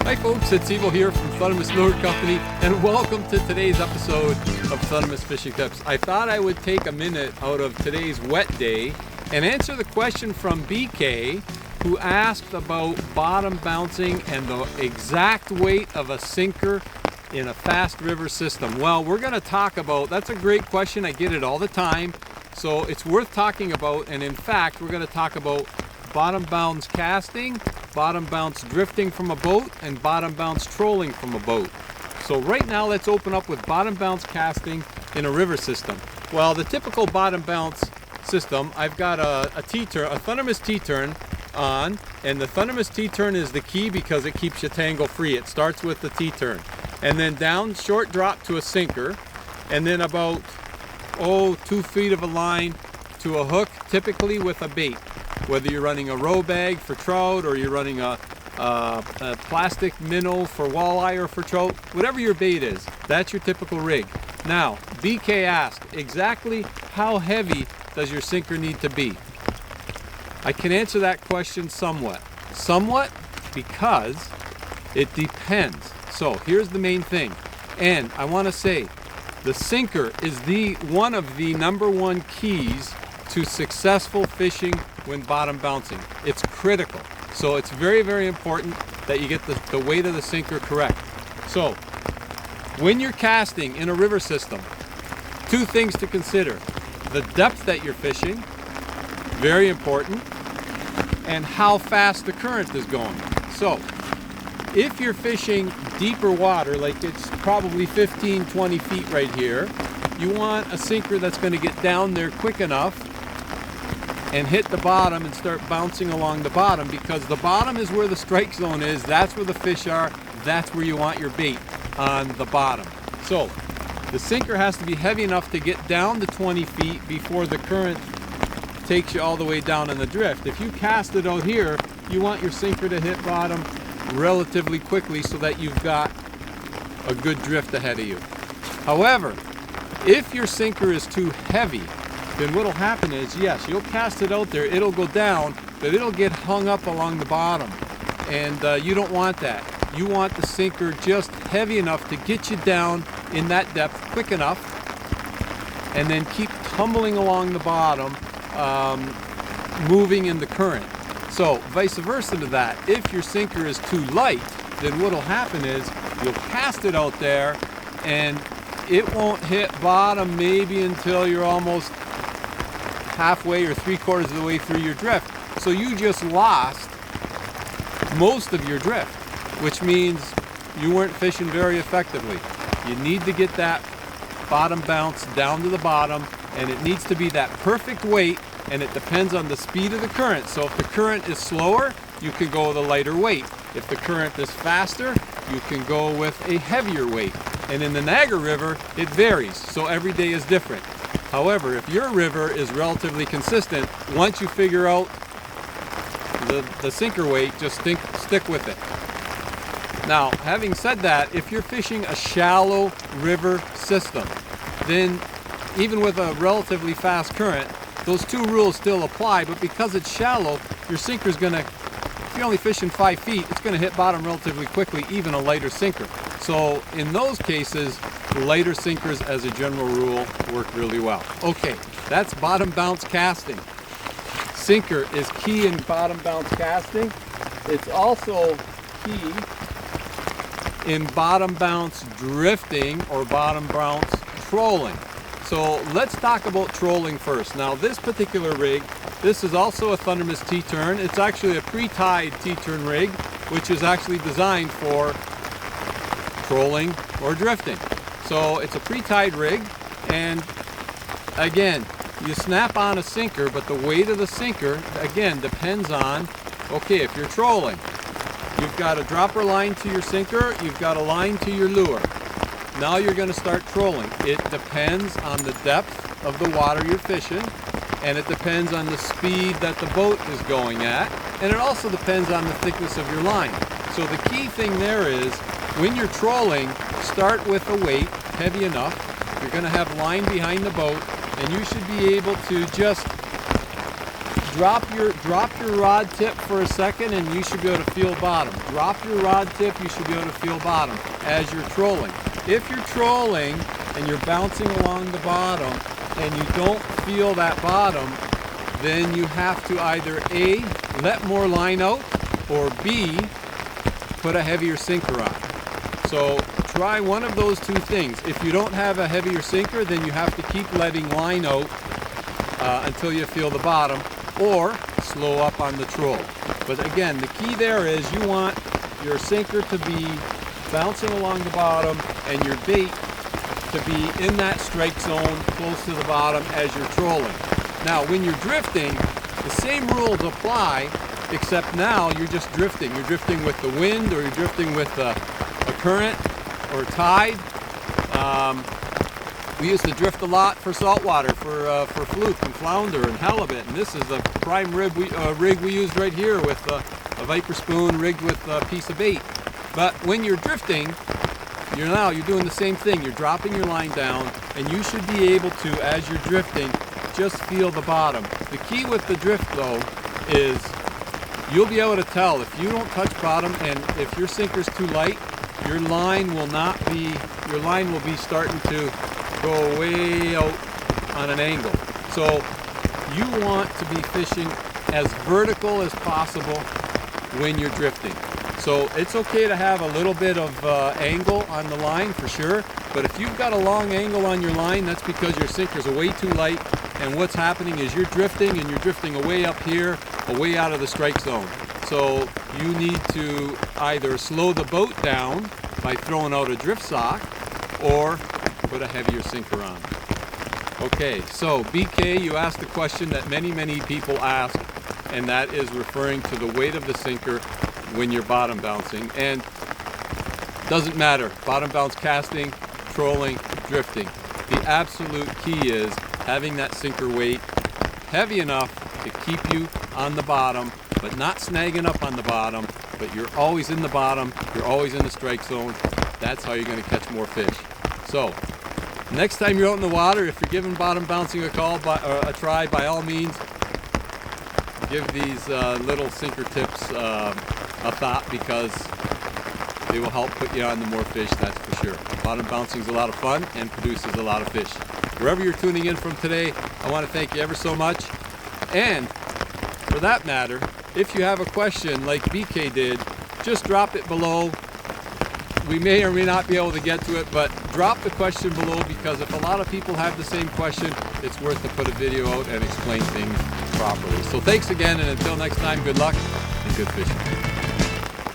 Hi folks, it's Evo here from Thundermist Lure Company, and welcome to today's episode of Thundermist Fishing Tips. I thought I would take a minute out of today's wet day and answer the question from BK, who asked about bottom bouncing and the exact weight of a sinker in a fast river system. Well, we're going to talk about, that's a great question, I get it all the time, so it's worth talking about. And in fact, we're going to talk about bottom bounce casting, bottom bounce drifting from a boat, and bottom bounce trolling from a boat. So right now, let's open up with bottom bounce casting in a river system. Well, the typical bottom bounce system, I've got a T-turn, a Thundermist T-turn on, and the Thundermist T-turn is the key because it keeps you tangle free. It starts with the T-turn, and then down, short drop to a sinker, and then about 2 feet of a line to a hook, typically with a bait. Whether you're running a row bag for trout, or you're running a plastic minnow for walleye or for trout, whatever your bait is, that's your typical rig. Now, BK asked, exactly how heavy does your sinker need to be? I can answer that question somewhat. Somewhat because it depends. So here's the main thing. And I want to say, the sinker is one of the #1 keys to successful fishing when bottom bouncing. It's critical. So it's very, very important that you get the weight of the sinker correct. So when you're casting in a river system, 2 things to consider. The depth that you're fishing, very important, and how fast the current is going. So if you're fishing deeper water, like it's probably 15, 20 feet right here, you want a sinker that's going to get down there quick enough and hit the bottom and start bouncing along the bottom, because the bottom is where the strike zone is. That's where the fish are. That's where you want your bait, on the bottom. So the sinker has to be heavy enough to get down to 20 feet before the current takes you all the way down in the drift. If you cast it out here, you want your sinker to hit bottom relatively quickly so that you've got a good drift ahead of you. However, if your sinker is too heavy, then what'll happen is, yes, you'll cast it out there, it'll go down, but it'll get hung up along the bottom. And you don't want that. You want the sinker just heavy enough to get you down in that depth quick enough, and then keep tumbling along the bottom, moving in the current. So vice versa to that, if your sinker is too light, then what'll happen is you'll cast it out there and it won't hit bottom maybe until you're almost halfway or 3/4 of the way through your drift. So you just lost most of your drift, which means you weren't fishing very effectively. You need to get that bottom bounce down to the bottom, and it needs to be that perfect weight, and it depends on the speed of the current. So if the current is slower, you can go with a lighter weight. If the current is faster, you can go with a heavier weight. And in the Niagara River, it varies, so every day is different. However, if your river is relatively consistent, once you figure out the sinker weight, just stick with it. Now, having said that, if you're fishing a shallow river system, then even with a relatively fast current, those 2 rules still apply, but because it's shallow, your sinker's gonna, if you're only fishing 5 feet, it's gonna hit bottom relatively quickly, even a lighter sinker. So in those cases, lighter sinkers as a general rule work really well. Okay, that's bottom bounce casting. Sinker is key in bottom bounce casting. It's also key in bottom bounce drifting or bottom bounce trolling. So let's talk about trolling first. Now this particular rig, this is also a Thundermist T-turn. It's actually a pre-tied T-turn rig, which is actually designed for trolling or drifting. So it's a pre-tied rig, and again, you snap on a sinker, but the weight of the sinker, again, depends on, okay, if you're trolling, you've got a dropper line to your sinker, you've got a line to your lure. Now you're going to start trolling. It depends on the depth of the water you're fishing, and it depends on the speed that the boat is going at, and it also depends on the thickness of your line. So the key thing there is, when you're trolling, start with a weight heavy enough. You're going to have line behind the boat, and you should be able to just drop your rod tip for a second and you should be able to feel bottom. Drop your rod tip, you should be able to feel bottom as you're trolling. If you're trolling and you're bouncing along the bottom and you don't feel that bottom, then you have to either A, let more line out, or B, put a heavier sinker on. So try one of those two things. If you don't have a heavier sinker, then you have to keep letting line out until you feel the bottom, or slow up on the troll. But again, the key there is you want your sinker to be bouncing along the bottom and your bait to be in that strike zone close to the bottom as you're trolling. Now when you're drifting, the same rules apply, except now you're just drifting. You're drifting with the wind, or you're drifting with a current or tide. We used to drift a lot for saltwater, for fluke and flounder and halibut, and this is the prime rig we used right here with a Viper spoon rigged with a piece of bait. But when you're drifting, you're doing the same thing. You're dropping your line down, and you should be able to, as you're drifting, just feel the bottom. The key with the drift though is you'll be able to tell if you don't touch bottom, and if your sinker's too light, your line will be starting to go way out on an angle. So you want to be fishing as vertical as possible when you're drifting. So it's okay to have a little bit of angle on the line for sure, but if you've got a long angle on your line, that's because your sinker's way too light, and what's happening is you're drifting, and you're drifting away up here, away out of the strike zone. So you need to either slow the boat down by throwing out a drift sock, or put a heavier sinker on. Okay, so BK, you asked a question that many people ask, and that is referring to the weight of the sinker when you're bottom bouncing. And doesn't matter, bottom bounce casting, trolling, drifting. The absolute key is having that sinker weight heavy enough to keep you on the bottom, but not snagging up on the bottom, but you're always in the bottom, you're always in the strike zone. That's how you're going to catch more fish. So next time you're out in the water, if you're giving bottom bouncing a try, by all means, give these little sinker tips a thought, because they will help put you on to more fish, that's for sure. Bottom bouncing is a lot of fun and produces a lot of fish. Wherever you're tuning in from today, I want to thank you ever so much. And for that matter, if you have a question like BK did, just drop it below. We may or may not be able to get to it, but drop the question below, because if a lot of people have the same question, it's worth to put a video out and explain things properly. So thanks again, and until next time, good luck and good fishing.